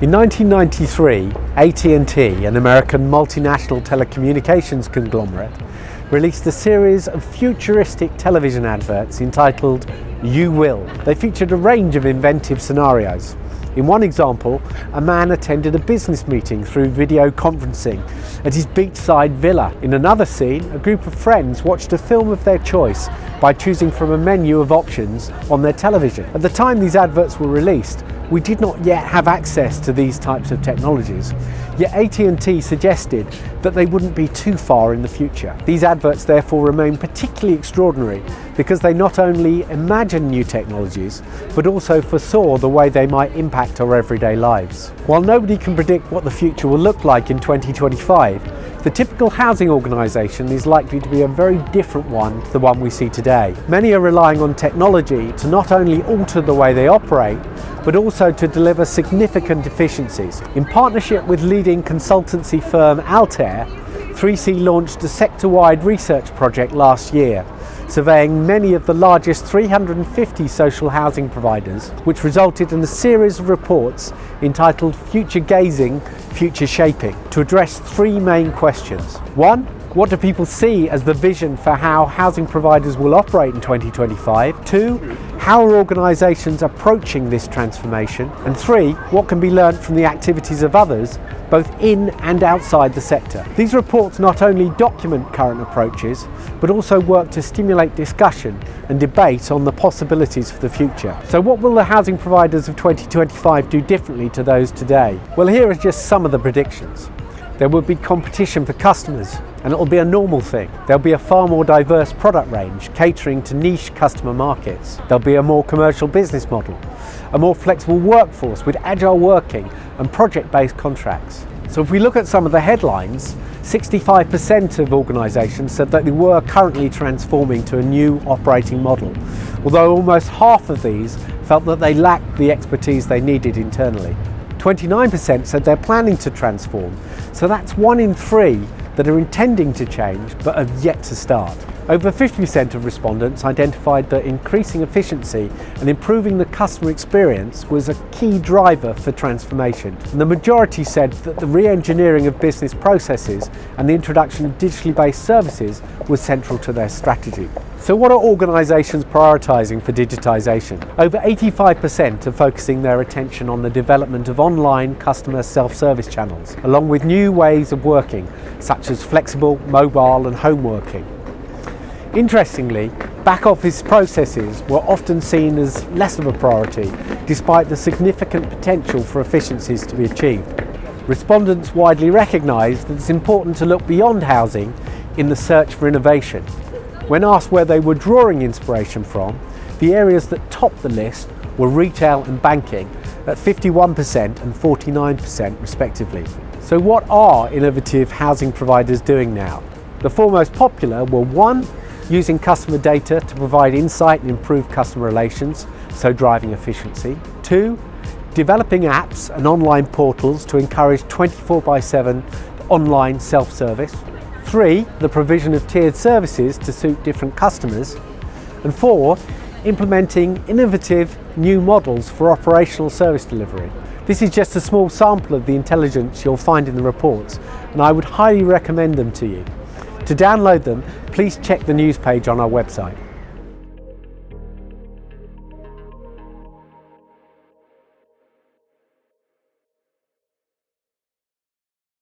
In 1993, AT&T, an American multinational telecommunications conglomerate, released a series of futuristic television adverts entitled You Will. They featured a range of inventive scenarios. In one example, a man attended a business meeting through video conferencing at his beachside villa. In another scene, a group of friends watched a film of their choice by choosing from a menu of options on their television. At the time these adverts were released, we did not yet have access to these types of technologies, yet AT&T suggested that they wouldn't be too far in the future. These adverts therefore remain particularly extraordinary because they not only imagined new technologies, but also foresaw the way they might impact our everyday lives. While nobody can predict what the future will look like in 2025, the typical housing organisation is likely to be a very different one to the one we see today. Many are relying on technology to not only alter the way they operate, but also to deliver significant efficiencies. In partnership with leading consultancy firm Altair, 3C launched a sector-wide research project last year, surveying many of the largest 350 social housing providers, which resulted in a series of reports entitled Future Gazing, Future Shaping, to address three main questions. One, what do people see as the vision for how housing providers will operate in 2025? Two, how are organisations approaching this transformation? And three, what can be learnt from the activities of others, both in and outside the sector? These reports not only document current approaches, but also work to stimulate discussion and debate on the possibilities for the future. So what will the housing providers of 2025 do differently to those today? Well, here are just some of the predictions. There will be competition for customers, and it will be a normal thing. There'll be a far more diverse product range catering to niche customer markets. There'll be a more commercial business model, a more flexible workforce with agile working and project-based contracts. So if we look at some of the headlines, 65% of organisations said that they were currently transforming to a new operating model, although almost half of these felt that they lacked the expertise they needed internally. 29% said they're planning to transform, so that's 1 in 3 that are intending to change but have yet to start. Over 50% of respondents identified that increasing efficiency and improving the customer experience was a key driver for transformation. And the majority said that the re-engineering of business processes and the introduction of digitally based services was central to their strategy. So what are organisations prioritising for digitisation? Over 85% are focusing their attention on the development of online customer self-service channels, along with new ways of working, such as flexible, mobile and home working. Interestingly, back-office processes were often seen as less of a priority, despite the significant potential for efficiencies to be achieved. Respondents widely recognised that it's important to look beyond housing in the search for innovation. When asked where they were drawing inspiration from, the areas that topped the list were retail and banking at 51% and 49% respectively. So what are innovative housing providers doing now? The four most popular were: 1, using customer data to provide insight and improve customer relations, so driving efficiency. 2, developing apps and online portals to encourage 24/7 online self-service. 3, the provision of tiered services to suit different customers. And 4, implementing innovative new models for operational service delivery. This is just a small sample of the intelligence you'll find in the reports, and I would highly recommend them to you. To download them, please check the news page on our website.